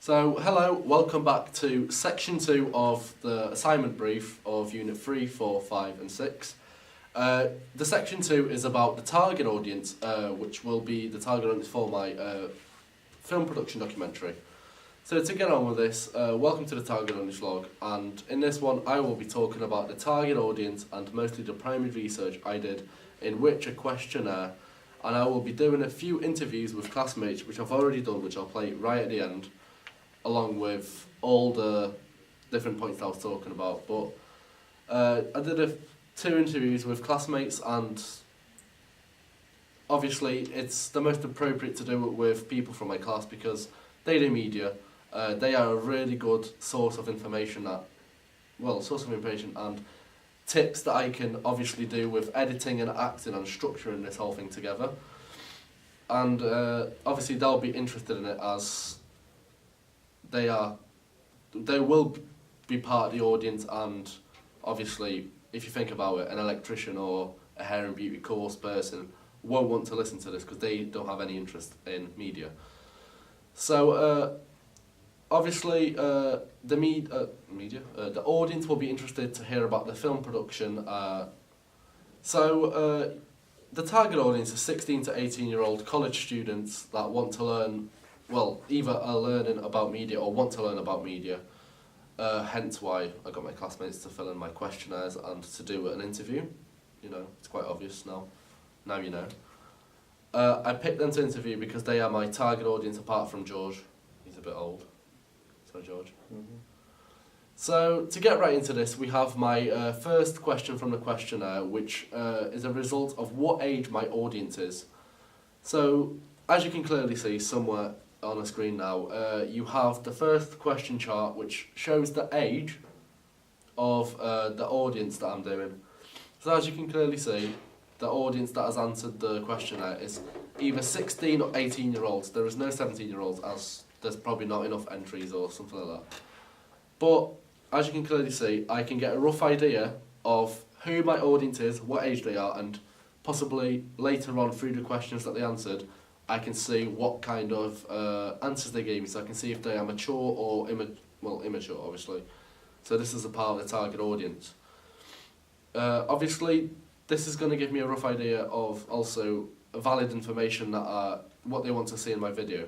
Hello, welcome back to section 2 of the assignment brief of Unit 3, 4, 5 and 6. The section 2 is about the target audience, which will be the target audience for my film production documentary. So to get on with this, welcome to the target audience vlog, and in this one I will be talking about the target audience and mostly the primary research I did in which a questionnaire, and I will be doing a few interviews with classmates which I've already done, which I'll play right at the end, along with all the different points I was talking about. But I did two interviews with classmates, and obviously it's the most appropriate to do it with people from my class because they do media. They are a really good source of information and tips that I can obviously do with editing and acting and structuring this whole thing together. And obviously they'll be interested in it as they will be part of the audience, and obviously if you think about it, an electrician or a hair and beauty course person won't want to listen to this because they don't have any interest in media. So obviously the audience will be interested to hear about the film production. The target audience is 16 to 18-year-old college students that want to learn, either are learning about media or want to learn about media. Hence why I got my classmates to fill in my questionnaires and to do an interview. You know, it's quite obvious now. Now you know. I picked them to interview because they are my target audience apart from George. He's a bit old. Sorry, George. Mm-hmm. So, to get right into this, we have my first question from the questionnaire, which is a result of what age my audience is. So, as you can clearly see somewhere on the screen now, you have the first question chart, which shows the age of the audience that I'm doing. So, as you can clearly see, the audience that has answered the questionnaire is either 16 or 18-year-olds. There is no 17-year-olds, as there's probably not enough entries or something like that. But as you can clearly see, I can get a rough idea of who my audience is, what age they are, and possibly later on through the questions that they answered, I can see what kind of answers they gave me, so I can see if they are mature or immature, obviously. So this is a part of the target audience. Obviously, this is going to give me a rough idea of also valid information that what they want to see in my video.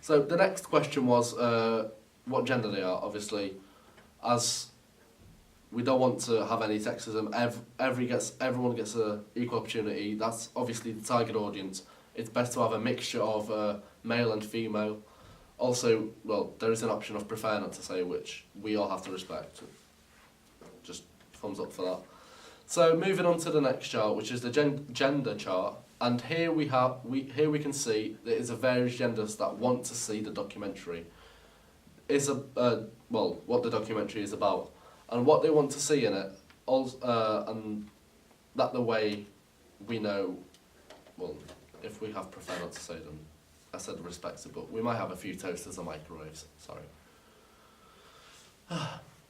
So the next question was what gender they are, obviously, as we don't want to have any sexism. Everyone gets an equal opportunity. That's obviously the target audience. It's best to have a mixture of male and female. Also, there is an option of prefer not to say, which we all have to respect. Just thumbs up for that. So moving on to the next chart, which is the gender chart, and here we can see there is a various genders that want to see the documentary. It's what the documentary is about, and what they want to see in it, and that the way we know, if we have prefer not to say them, I said respected, but we might have a few toasters and microwaves, sorry.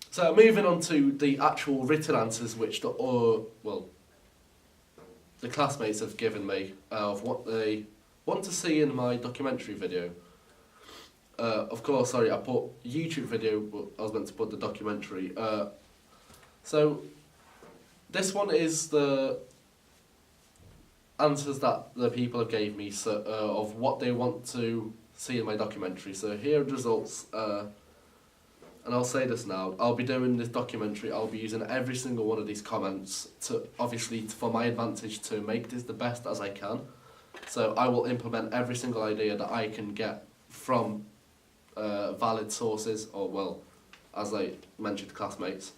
So moving on to the actual written answers, which the classmates have given me of what they want to see in my documentary video. Of course, sorry, I put YouTube video, but I was meant to put the documentary. So this one is the answers that the people have gave me of what they want to see in my documentary. So here are the results. And I'll say this now, I'll be doing this documentary, I'll be using every single one of these comments for my advantage to make this the best as I can. So I will implement every single idea that I can get from valid sources, or as I mentioned, classmates.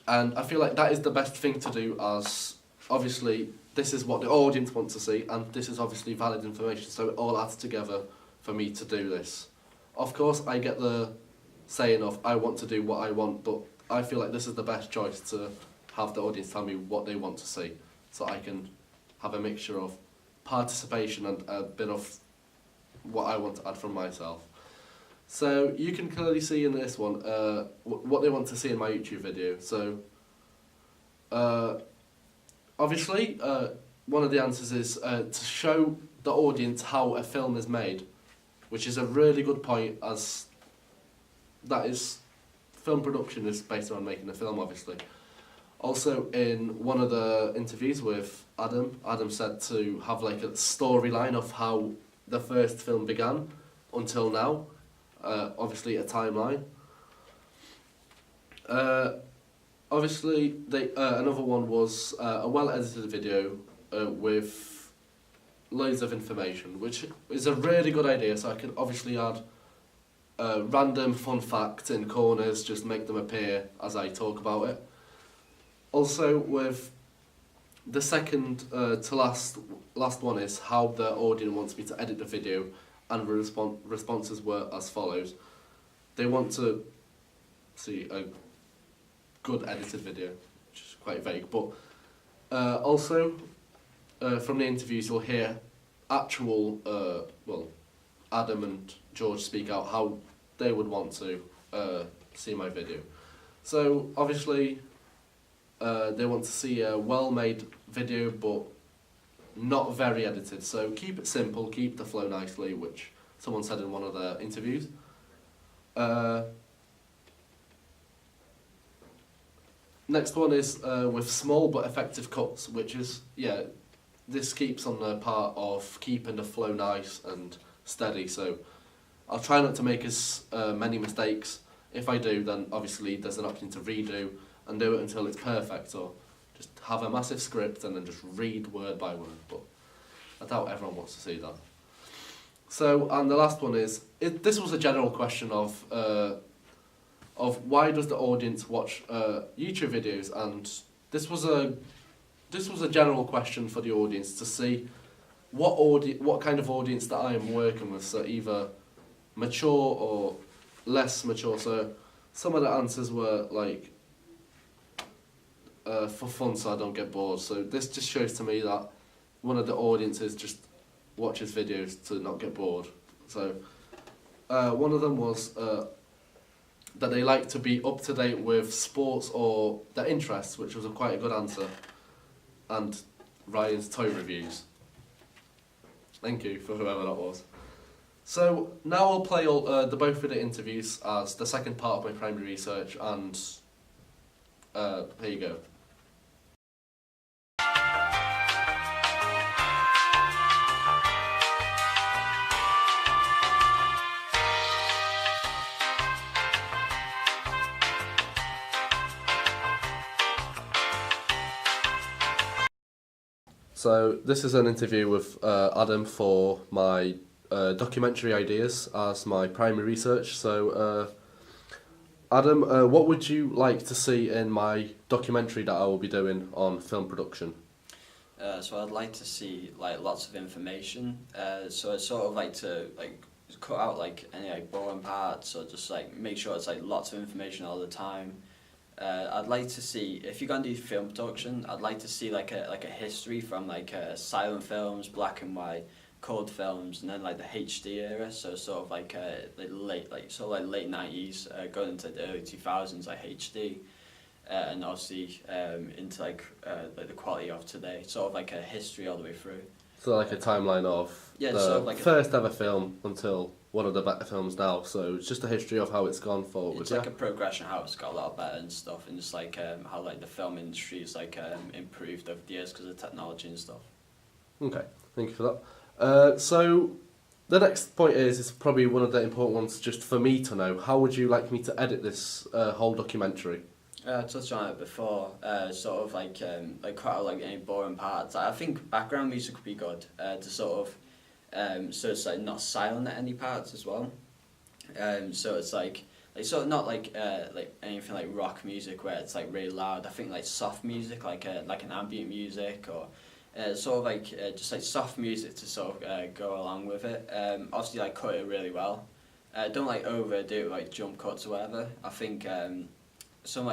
And I feel like that is the best thing to do, as obviously this is what the audience wants to see, and this is obviously valid information, so it all adds together for me to do this. Of course, I get the saying of I want to do what I want, but I feel like this is the best choice to have the audience tell me what they want to see, so I can have a mixture of participation and a bit of what I want to add from myself. So you can clearly see in this one what they want to see in my YouTube video. So obviously one of the answers is to show the audience how a film is made. which is a really good point, as that is, film production is based on making a film, obviously. Also, in one of the interviews with Adam said to have like a storyline of how the first film began until now, obviously a timeline. Obviously, another one was a well-edited video with loads of information, which is a really good idea. So I can obviously add random fun facts in corners, just make them appear as I talk about it. Also, with the second to last one is how the audience wants me to edit the video, and the responses were as follows. They want to see a good edited video, which is quite vague, but also from the interviews you'll hear actual, Adam and George speak out how they would want to see my video. So obviously they want to see a well-made video but not very edited, so keep it simple, keep the flow nicely, which someone said in one of their interviews. Next one is with small but effective cuts, which is, this keeps on the part of keeping the flow nice and steady, so I'll try not to make as many mistakes. If I do, then obviously there's an option to redo and do it until it's perfect, or just have a massive script and then just read word by word, but I doubt everyone wants to see that. So, and the last one is, this was a general question of why does the audience watch YouTube videos, and this was a general question for the audience to see what kind of audience that I am working with, so either mature or less mature. So some of the answers were like for fun, so I don't get bored. So this just shows to me that one of the audiences just watches videos to not get bored. So one of them was that they like to be up to date with sports or their interests, which was quite a good answer, and Ryan's toy reviews. Thank you for whoever that was. So now I'll play the both of the interviews as the second part of my primary research, and here you go. So this is an interview with Adam for my documentary ideas as my primary research. So Adam, what would you like to see in my documentary that I will be doing on film production? So I'd like to see like lots of information. So I'd sort of like to cut out like any boring parts, or just like make sure it's like lots of information all the time. I'd like to see, if you're gonna do film production, I'd like to see like a history from silent films, black and white, cold films, and then like the HD era. So sort of like late 90s, going into the early 2000s, like HD, and obviously into the quality of today. Sort of like a history all the way through. So like a timeline of the sort of like first ever film until one of the better films now. So it's just a history of how it's gone forward. It's like a progression, how it's got a lot better and stuff, and just like how like the film industry is improved over the years because of technology and stuff. Okay, thank you for that. So the next point is probably one of the important ones just for me to know. How would you like me to edit this whole documentary? I touched on it before, sort of cut out like any boring parts. I think background music would be good to sort of, so it's like not silent at any parts as well. So it's like sort of not like anything like rock music where it's like really loud. I think like soft music, like an ambient music, or sort of just like soft music to sort of go along with it. Obviously like cut it really well. Don't like overdo it, like jump cuts or whatever. I think some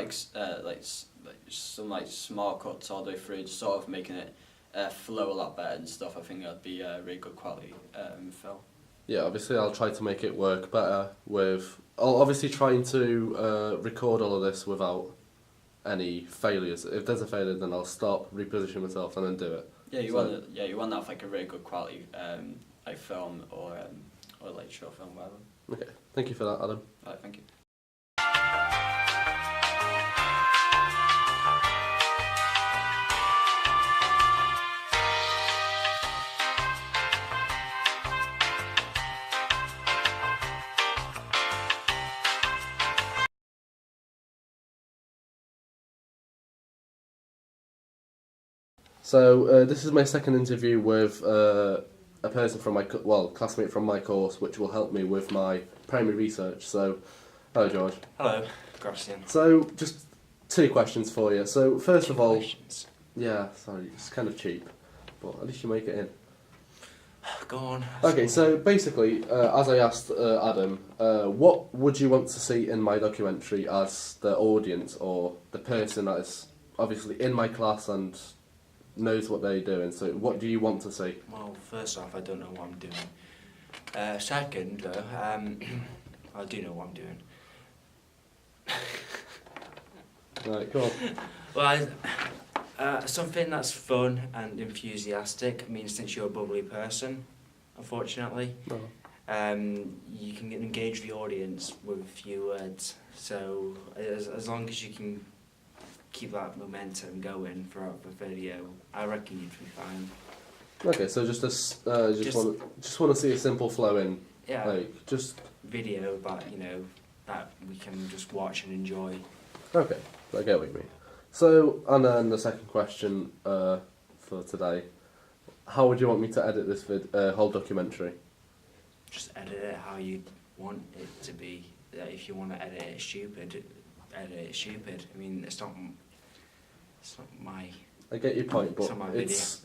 small cuts all the way through, just sort of making it flow a lot better and stuff. I think that'd be a really good quality film. Yeah, obviously I'll try to make it work better with... I'll obviously trying to record all of this without any failures. If there's a failure, then I'll stop, reposition myself, and then do it. Yeah, you want to have like a really good quality like film or like short film, whatever. Okay, thank you for that, Adam. Right, thank you. So this is my second interview with a person from my classmate from my course, which will help me with my primary research. So, hello George. Hello, Gracian. So just 2 questions for you. So first of all, Questions. yeah, sorry, it's kind of cheap, but at least you make it in. Go on. Okay, so basically, as I asked Adam, what would you want to see in my documentary as the audience or the person that is obviously in my class and knows what they're doing? So what do you want to see? Well, first off, I don't know what I'm doing. Second, though, I do know what I'm doing. Right, cool. Well, something that's fun and enthusiastic. I mean, since you're a bubbly person, unfortunately, you can engage the audience with a few words. So as long as you can keep that momentum going throughout the video, I reckon you'd be fine. Okay, so just want to see a simple flow in, Yeah, like just video that that we can just watch and enjoy. okay. I get what you mean. So, and then the second question for today, how would you want me to edit this whole documentary? Just edit it how you want it to be. If you want to edit it stupid, edit it stupid. I mean, it's not my. I get your point, but It's not my video. it's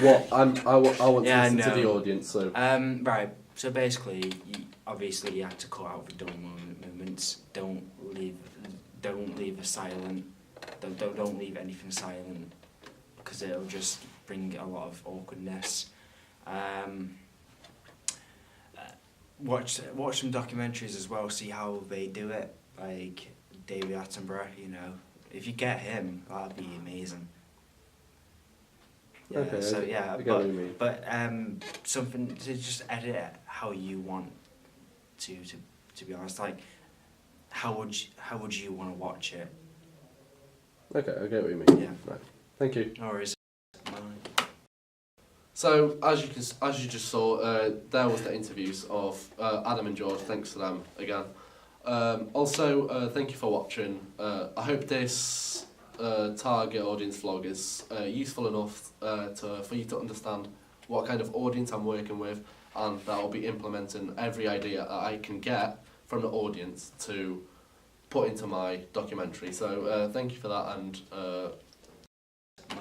what I want Yeah, to listen to I the know. audience. So Right. So basically, obviously you have to cut out the dull moments. Don't leave a silent. Don't leave anything silent, because it'll just bring a lot of awkwardness. Watch some documentaries as well. See how they do it. Like David Attenborough. If you get him, that'd be amazing. Yeah, okay, so yeah, I get what you mean. but something to just edit it how you want to be honest. Like, how would you want to watch it? Okay, I get what you mean. Yeah. Right. Thank you. No worries. So as you just saw, there was the interviews of Adam and George. Thanks to them again. Also, thank you for watching. I hope this target audience vlog is useful enough for you to understand what kind of audience I'm working with, and that I'll be implementing every idea that I can get from the audience to put into my documentary. So thank you for that, and Bye.